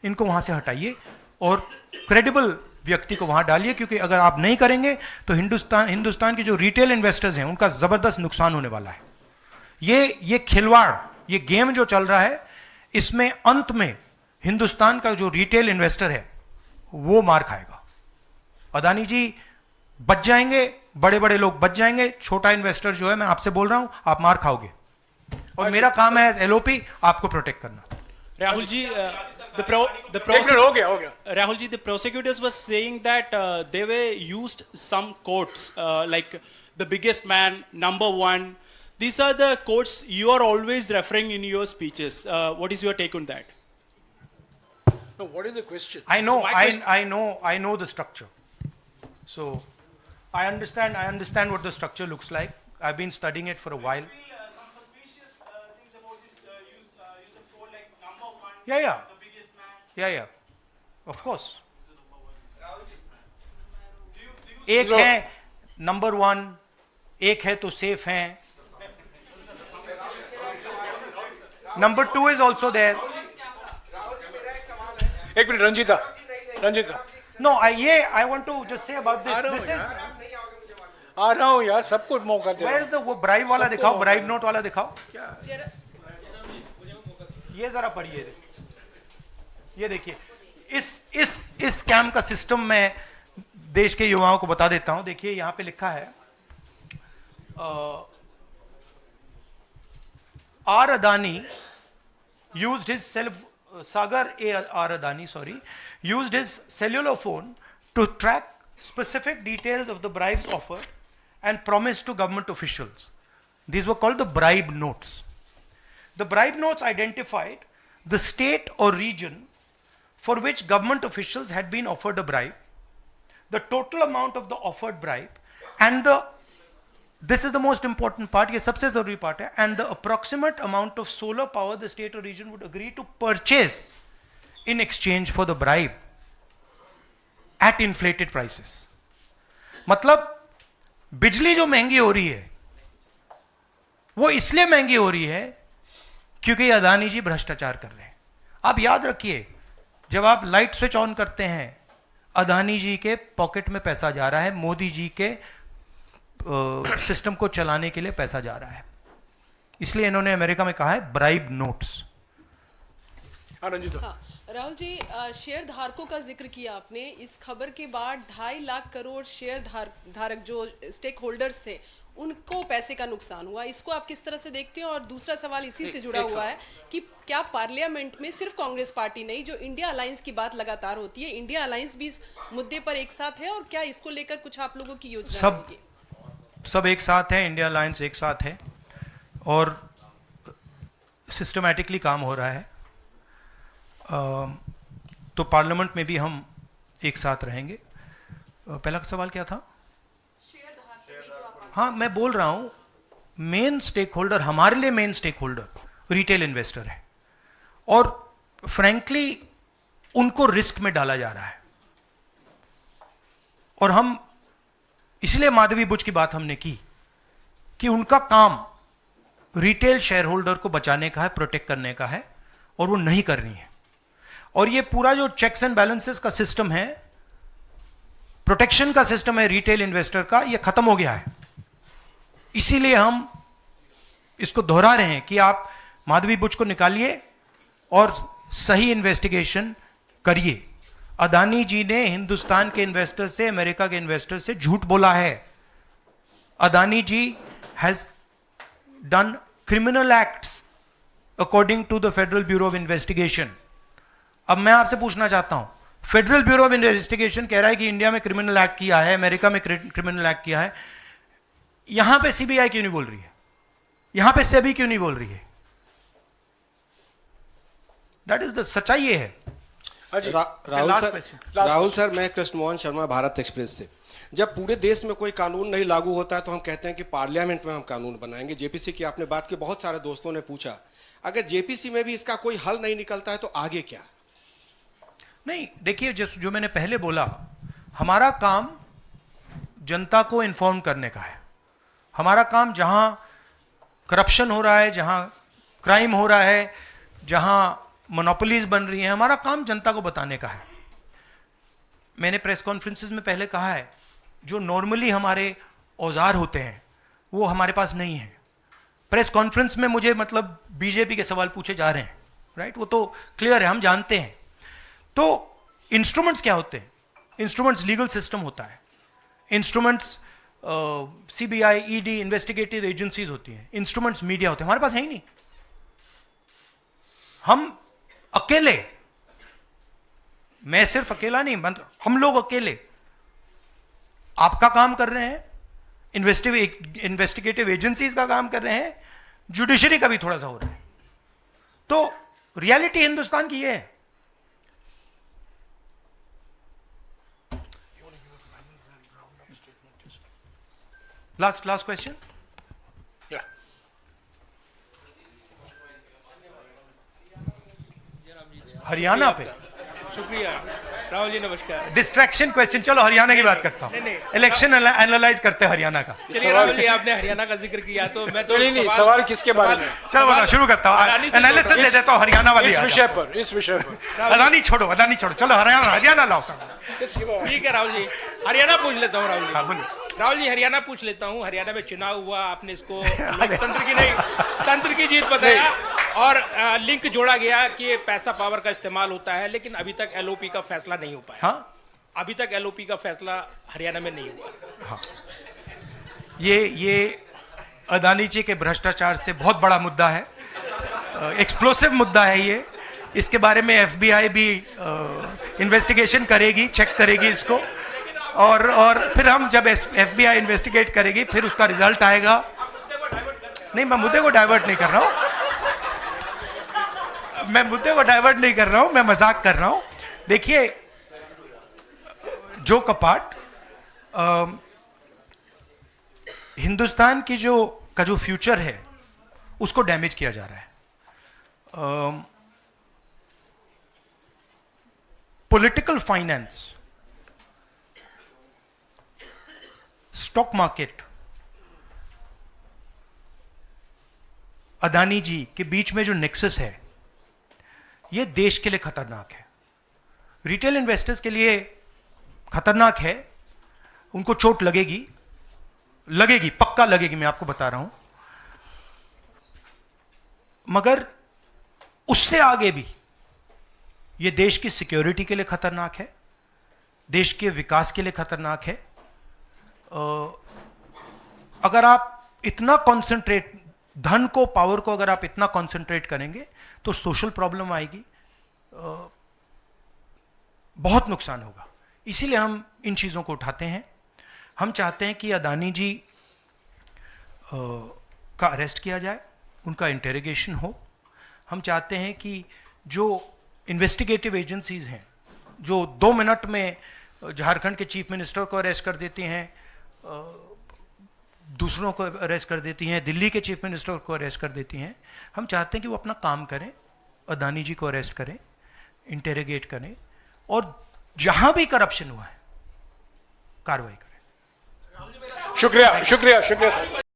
इनको वहां से हटाइए और क्रेडिबल व्यक्ति को वहां डालिए, क्योंकि अगर आप नहीं करेंगे तो हिंदुस्तान के जो रिटेल इन्वेस्टर्स हैं उनका जबरदस्त नुकसान होने वाला है। ये खिलवाड़, ये गेम जो चल रहा है, इसमें अंत में हिंदुस्तान का जो रिटेल इन्वेस्टर है वो मार खाएगा। अदानी जी बच जाएंगे, बड़े बड़े लोग बच जाएंगे, छोटा इन्वेस्टर जो है, मैं आपसे बोल रहा हूं, आप मार खाओगे। और मेरा काम है एज एलओपी आपको प्रोटेक्ट करना। Rahul ji, Rahul ji, the prosecutors were saying that they were used some quotes like the biggest man, number one. These are the quotes you are always referring in your speeches. What is your take on that? No, what is the question? I know the structure. So I understand what the structure looks like. I've been studying it for a while. Some suspicious things about this use of quote like number one, Yeah. the biggest man. Yeah. Of course. Do you एक है number one, एक है तो safe हैं, number two is also there. एक minute, Ranjita. No, I want to just say about this is, आ रहा हूँ यार, सबको मौका दे। वेयर इज द वो ब्राइब वाला दिखाओ, ब्राइब नोट वाला दिखाओ। ये जरा पढ़िए, ये देखिए, इस स्कैम का सिस्टम मैं देश के युवाओं को बता देता हूं। देखिए यहां पे लिखा है R Adani used his Sagar R. Adani, used his cellular phone to track specific details of the bribes offered and promised to government officials. These were called the bribe notes. The bribe notes identified the state or region for which government officials had been offered a bribe, the total amount of the offered bribe, and this is the most important part, ये सबसे जरूरी part है, and the approximate amount of solar power the state or region would agree to purchase in exchange for the bribe at inflated prices. मतलब बिजली जो महंगी हो रही है वो इसलिए महंगी हो रही है क्योंकि अदानी जी भ्रष्टाचार कर रहे हैं। आप याद रखिए, जब आप लाइट स्विच ऑन करते हैं अदानी जी के पॉकेट में पैसा जा रहा है, मोदी जी के सिस्टम को चलाने के लिए पैसा जा रहा है। इसलिए इन्होंने अमेरिका में कहा है ब्राइब नोट्स। हाँ, राहुल जी, शेयर धारकों का जिक्र किया आपने। इस खबर के बाद 2.5 लाख करोड़ शेयर धारक जो स्टेक होल्डर्स थे उनको पैसे का नुकसान हुआ। इसको आप किस तरह से देखते हैं? और दूसरा सवाल इसी से जुड़ा हुआ है कि क्या पार्लियामेंट में सिर्फ कांग्रेस पार्टी नहीं, जो इंडिया अलायंस की बात लगातार होती है, इंडिया अलायंस भी इस मुद्दे पर एक साथ है? और क्या इसको लेकर कुछ आप लोगों की योजना होगी? सब एक साथ है, इंडिया अलायंस एक साथ है और सिस्टमैटिकली काम हो रहा है। तो पार्लियामेंट में भी हम एक साथ रहेंगे। पहला सवाल क्या था? हाँ, मैं बोल रहा हूं, मेन स्टेक होल्डर, हमारे लिए main stakeholder retail investor है और फ्रैंकली उनको रिस्क में डाला जा रहा है। और हम इसलिए माधवी बुच की बात हमने की कि उनका काम रिटेल शेयर होल्डर को बचाने का है, प्रोटेक्ट करने का है, और वो नहीं कर रही है। और ये पूरा जो चेक्स एंड बैलेंसेस का सिस्टम है, प्रोटेक्शन का सिस्टम है रिटेल इन्वेस्टर का, ये खत्म हो गया है। इसीलिए हम इसको दोहरा रहे हैं कि आप माधवी बुच को निकालिए और सही इन्वेस्टिगेशन करिए। अदानी जी ने हिंदुस्तान के इन्वेस्टर से, अमेरिका के इन्वेस्टर से झूठ बोला है। Adani ji has done criminal acts according to the Federal Bureau of Investigation. अब मैं आपसे पूछना चाहता हूं, फेडरल ब्यूरो ऑफ इन्वेस्टिगेशन कह रहा है कि इंडिया में क्रिमिनल एक्ट किया है, अमेरिका में क्रिमिनल एक्ट किया है, यहां पे सीबीआई क्यों नहीं बोल रही है? यहां पे सेबी क्यों नहीं बोल रही है? दैट इज द सच्चाई ये है। राहुल सर, मैं कृष्ण मोहन शर्मा, भारत एक्सप्रेस से। जब पूरे देश में कोई कानून नहीं लागू होता है तो हम कहते हैं कि पार्लियामेंट में हम कानून बनाएंगे। जेपीसी की आपने बात की, बहुत सारे दोस्तों ने पूछा, अगर जेपीसी में भी इसका कोई हल नहीं निकलता है तो आगे क्या? नहीं, देखिए, जो मैंने पहले बोला, हमारा काम जनता को इन्फॉर्म करने का है। हमारा काम जहां करप्शन हो रहा है, जहां क्राइम हो रहा है, जहां मोनोपोलीज बन रही हैं, हमारा काम जनता को बताने का है। मैंने प्रेस कॉन्फ्रेंसेस में पहले कहा है, जो नॉर्मली हमारे औजार होते हैं वो हमारे पास नहीं है। प्रेस कॉन्फ्रेंस में मुझे मतलब बीजेपी के सवाल पूछे जा रहे हैं, राइट, वो तो क्लियर है, हम जानते हैं। तो इंस्ट्रूमेंट्स क्या होते हैं? इंस्ट्रूमेंट्स लीगल सिस्टम होता है, instruments CBI, ED, investigative agencies होती हैं, इंस्ट्रूमेंट्स मीडिया होते हैं, हमारे पास है ही नहीं। हम अकेले, मैं सिर्फ अकेला नहीं, हम लोग अकेले आपका काम कर रहे हैं, इन्वेस्टिगेटिव एजेंसीज का काम कर रहे हैं, जुडिशरी का भी थोड़ा सा हो रहा है। तो रियलिटी हिंदुस्तान की ये है। Last question. Yeah. हरियाणा पे शुक्रिया राहुल जी, नमस्कार। डिस्ट्रैक्शन क्वेश्चन, चलो हरियाणा की बात करता हूं। नहीं। इलेक्शन एनालाइज करते हैं हरियाणा का। चलिए राहुल जी, आपने हरियाणा का जिक्र किया तो मैं तो नहीं, सवाल किसके बारे में? चलो बताओ, शुरू करता हूं, एनालिसिस दे देता हूं हरियाणा वाली। इस विषय पर अदानी छोड़ो, चलो हरियाणा लाओ सब। ठीक है राहुल जी, हरियाणा पूछ लेता हूँ। राहुल जी, हाँ, बोलिए। राहुल जी, हरियाणा पूछ लेता हूँ। हरियाणा में चुनाव हुआ, आपने इसको लोकतंत्र की नहीं, तंत्र की जीत बताया और लिंक जोड़ा गया कि पैसा पावर का इस्तेमाल होता है, लेकिन अभी तक एलओपी का फैसला नहीं हो पाया। हाँ, अभी तक एलओपी का फैसला हरियाणा में नहीं हुआ। ये अदानी जी के भ्रष्टाचार से बहुत बड़ा मुद्दा है, एक्सप्लोसिव मुद्दा है ये। इसके बारे में एफबीआई भी इन्वेस्टिगेशन करेगी, चेक करेगी इसको, और फिर हम जब एफबीआई इन्वेस्टिगेट करेगी फिर उसका रिजल्ट आएगा। नहीं, मैं मुद्दे को डाइवर्ट नहीं कर रहा हूं, मैं मजाक कर रहा हूं। देखिए, जो कपाट हिंदुस्तान की का जो फ्यूचर है उसको डैमेज किया जा रहा है। Political finance, stock market, Adani ji के बीच में जो नेक्सस है ये देश के लिए खतरनाक है, रिटेल इन्वेस्टर्स के लिए खतरनाक है। उनको चोट लगेगी, पक्का लगेगी, मैं आपको बता रहा हूं। मगर उससे आगे भी ये देश की सिक्योरिटी के लिए खतरनाक है, देश के विकास के लिए खतरनाक है। अगर आप इतना कॉन्सेंट्रेट, धन को, पावर को अगर आप इतना कॉन्सेंट्रेट करेंगे तो सोशल प्रॉब्लम आएगी, बहुत नुकसान होगा। इसीलिए हम इन चीज़ों को उठाते हैं। हम चाहते हैं कि अदानी जी का अरेस्ट किया जाए, उनका इंटेरोगेशन हो। हम चाहते हैं कि जो इन्वेस्टिगेटिव एजेंसीज हैं, जो 2 मिनट में झारखंड के चीफ मिनिस्टर को अरेस्ट कर देती हैं, दूसरों को अरेस्ट कर देती हैं, दिल्ली के चीफ मिनिस्टर को अरेस्ट कर देती हैं, हम चाहते हैं कि वो अपना काम करें, अदानी जी को अरेस्ट करें, इंटेरोगेट करें, और जहां भी करप्शन हुआ है कार्रवाई करें। शुक्रिया सर।